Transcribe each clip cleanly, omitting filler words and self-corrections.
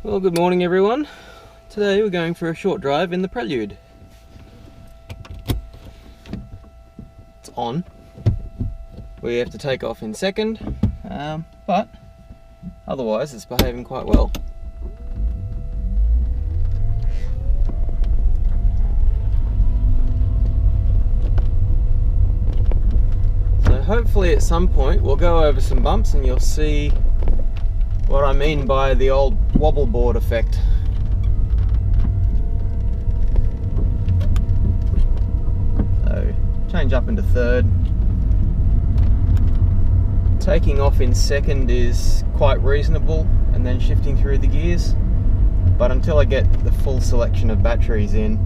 Well, good morning everyone. Today we're going for a short drive in the Prelude. It's on. We have to take off in second, but otherwise it's behaving quite well. So hopefully at some point we'll go over some bumps and you'll see what I mean by the old wobble board effect. So change up into third. Taking off in second is quite reasonable and then shifting through the gears, but until I get the full selection of batteries in,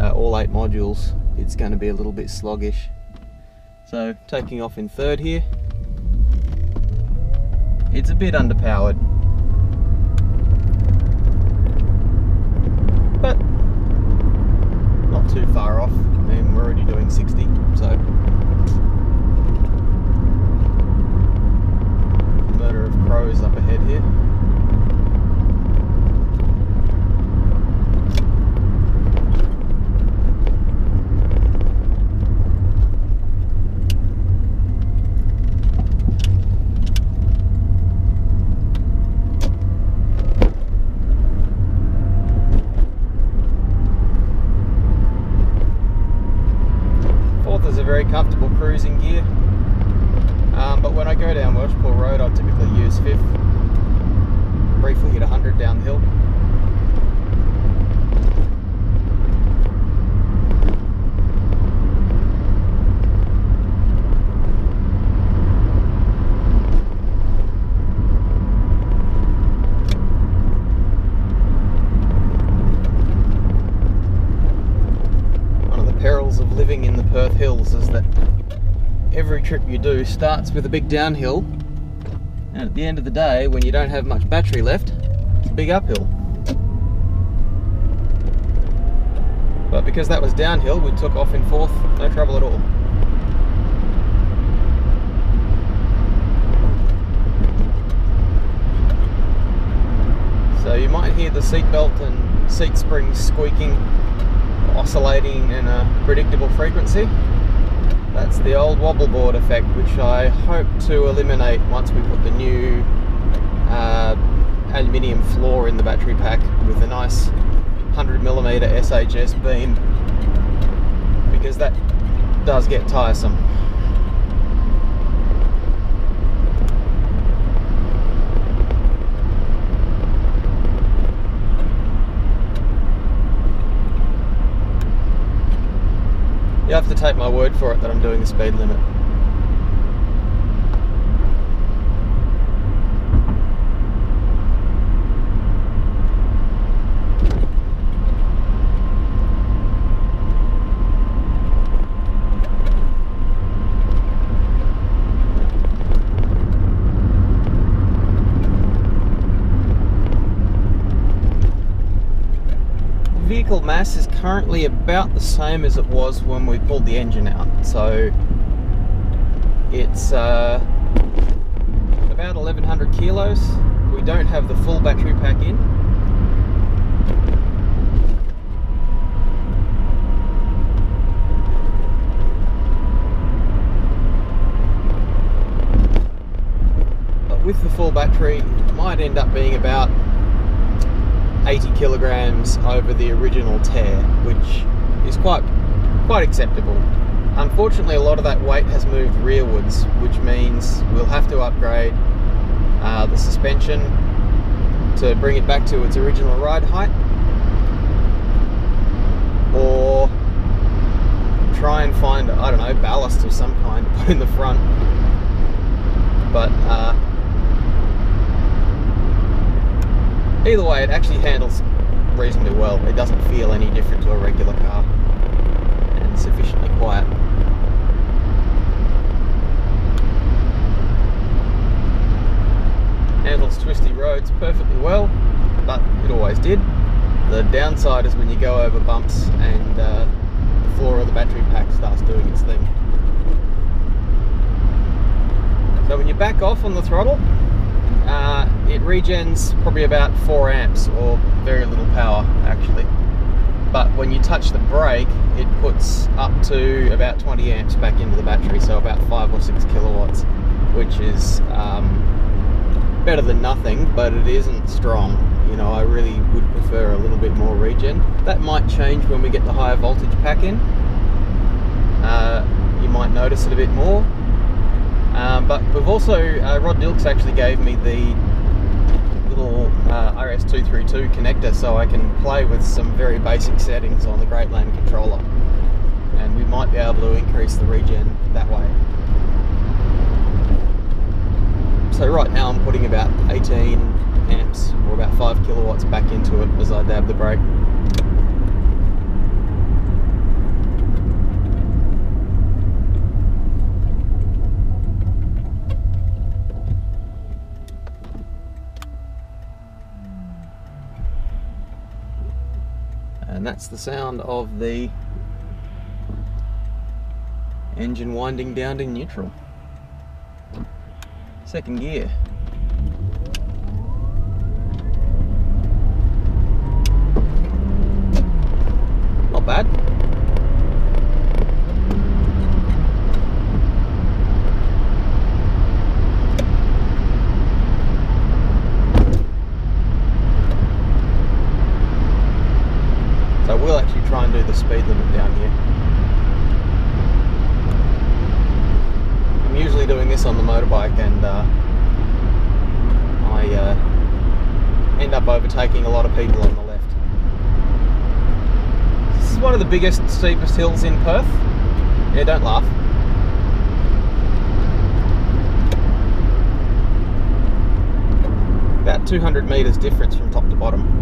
all 8 modules, it's going to be a little bit sluggish. So taking off in third here. It's a bit underpowered, but not too far off. I mean, we're already doing 60, so murder of crows up ahead here. Is a very comfortable cruising gear, but when I go down Welshpool Road I typically use 5th, briefly hit 100 down the hill. Perils of living in the Perth Hills is that every trip you do starts with a big downhill, and at the end of the day, when you don't have much battery left, it's a big uphill. But because that was downhill, we took off in 4th, no trouble at all. So you might hear the seatbelt and seat springs squeaking, oscillating in a predictable frequency. That's the old wobble board effect, which I hope to eliminate once we put the new aluminium floor in the battery pack with a nice 100mm SHS beam, because that does get tiresome. You have to take my word for it that I'm doing the speed limit. Vehicle mass is currently about the same as it was when we pulled the engine out, so it's about 1100 kilos. We don't have the full battery pack in. But with the full battery, it might end up being about 80 kilograms over the original tear, which is quite acceptable. Unfortunately, a lot of that weight has moved rearwards, which means we'll have to upgrade the suspension to bring it back to its original ride height, or try and find, I don't know, ballast of some kind to put in the front. But either way, it actually handles reasonably well. It doesn't feel any different to a regular car, and sufficiently quiet. Handles twisty roads perfectly well, but it always did. The downside is when you go over bumps and the floor of the battery pack starts doing its thing. So when you back off on the throttle, it regen's probably about 4 amps, or very little power actually. But when you touch the brake, it puts up to about 20 amps back into the battery, so about 5 or 6 kilowatts, which is better than nothing, but it isn't strong. You know, I really would prefer a little bit more regen. That might change when we get the higher voltage pack in. You might notice it a bit more. But we've also, Rod Dilks actually gave me the little RS232 connector, so I can play with some very basic settings on the Great Land controller, and we might be able to increase the regen that way. So right now I'm putting about 18 amps, or about 5 kilowatts back into it as I dab the brake. And that's the sound of the engine winding down to neutral. Second gear. Not bad. So we'll actually try and do the speed limit down here. I'm usually doing this on the motorbike, and I end up overtaking a lot of people on the left. This is one of the biggest, steepest hills in Perth. Yeah, don't laugh. About 200 metres difference from top to bottom.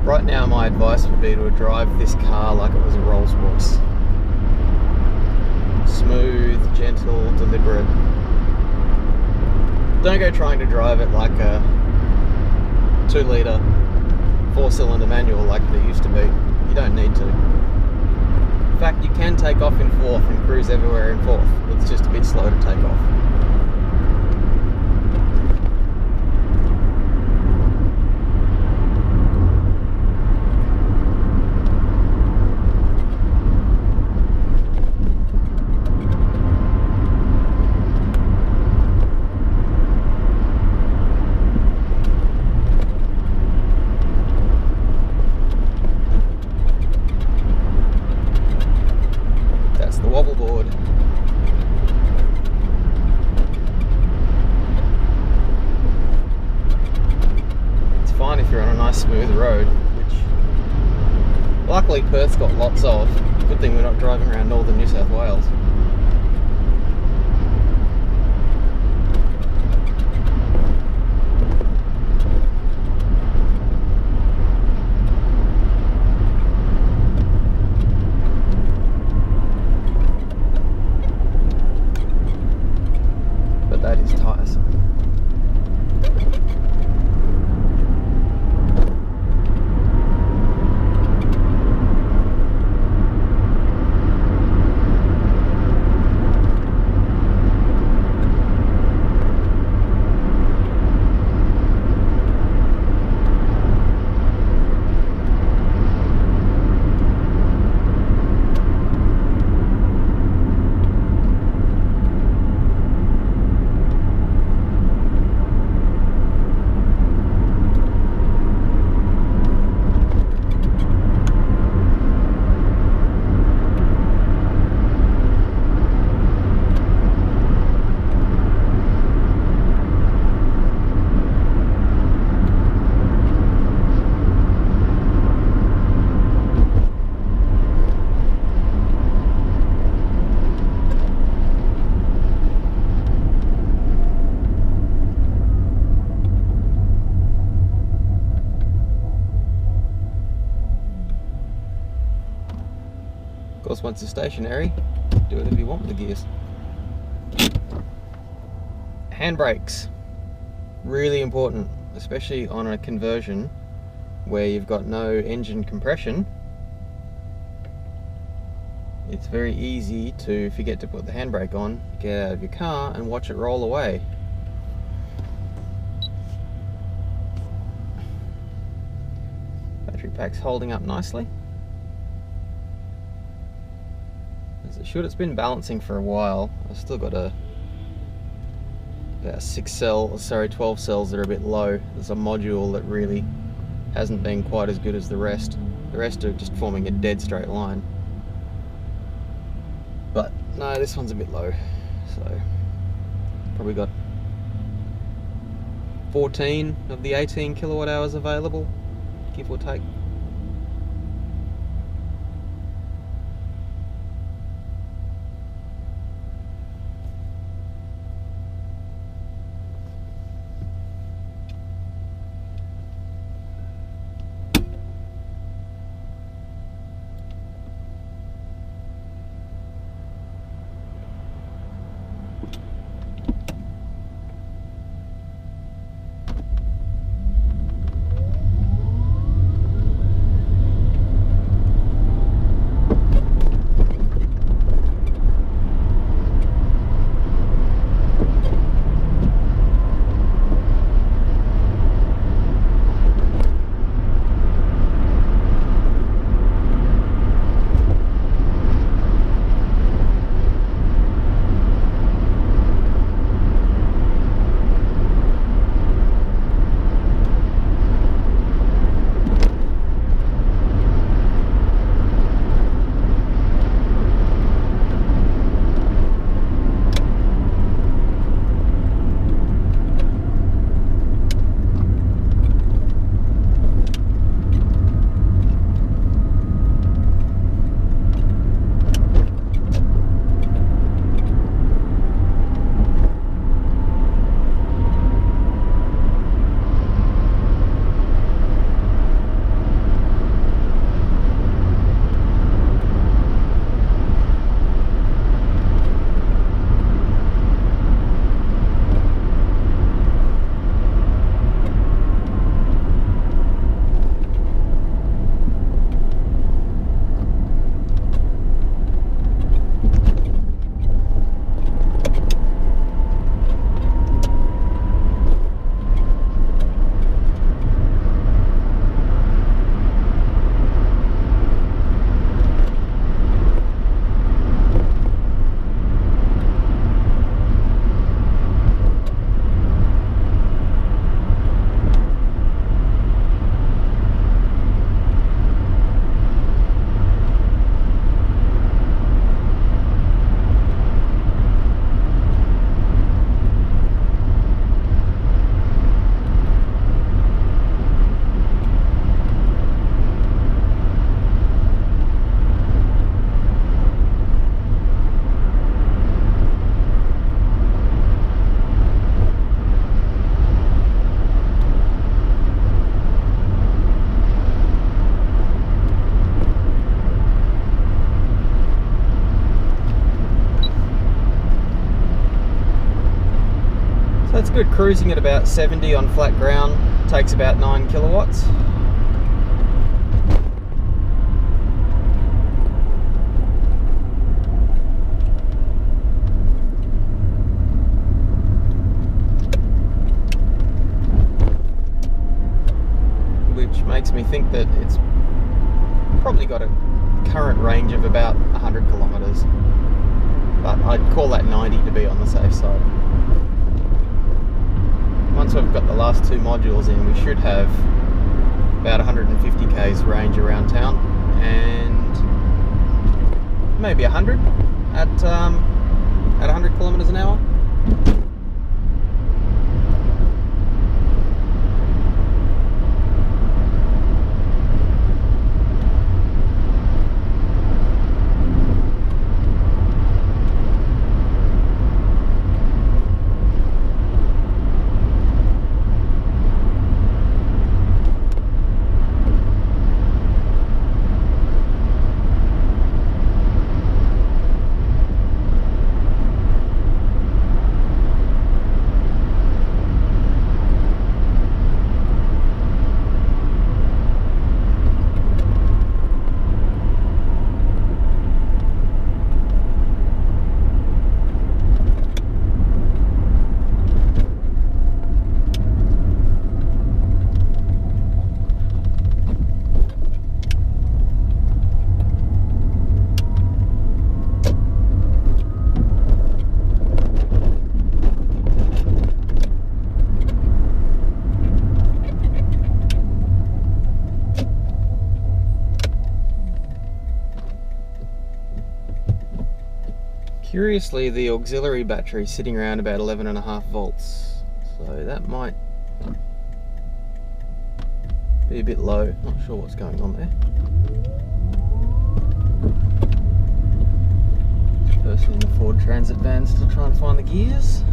Right now my advice would be to drive this car like it was a Rolls Royce. Smooth, gentle, deliberate. Don't go trying to drive it like a 2-litre 4-cylinder manual like it used to be. You don't need to. In fact, you can take off in fourth and cruise everywhere in fourth. It's just a bit slow to take off. Wobble board. It's fine if you're on a nice smooth road, which luckily Perth's got lots of. Good thing we're not driving around northern New South Wales. That is tiresome. course, once it's stationary, do whatever you want with the gears. Handbrakes, really important, especially on a conversion where you've got no engine compression. It's very easy to forget to put the handbrake on, get out of your car and watch it roll away. Battery pack's holding up nicely, as it should. It's been balancing for a while. I've still got about 12 cells that are a bit low. There's a module that really hasn't been quite as good as the rest. The rest are just forming a dead straight line. But no, this one's a bit low. So probably got 14 of the 18 kilowatt hours available, give or take. That's good. Cruising at about 70 on flat ground, takes about 9 kilowatts. Which makes me think that it's probably got a current range of about 100 kilometers, but I'd call that 90 to be on the safe side. Once we've got the last two modules in, we should have about 150 k's range around town, and maybe 100 at 100 kilometers an hour. Curiously, the auxiliary battery is sitting around about 11.5 volts, so that might be a bit low. Not sure what's going on there. Person in the Ford Transit van still trying to find the gears.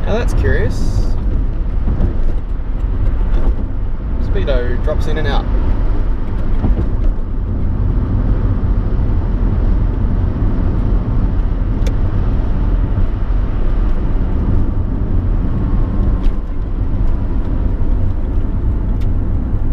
Now that's curious. Speedo drops in and out.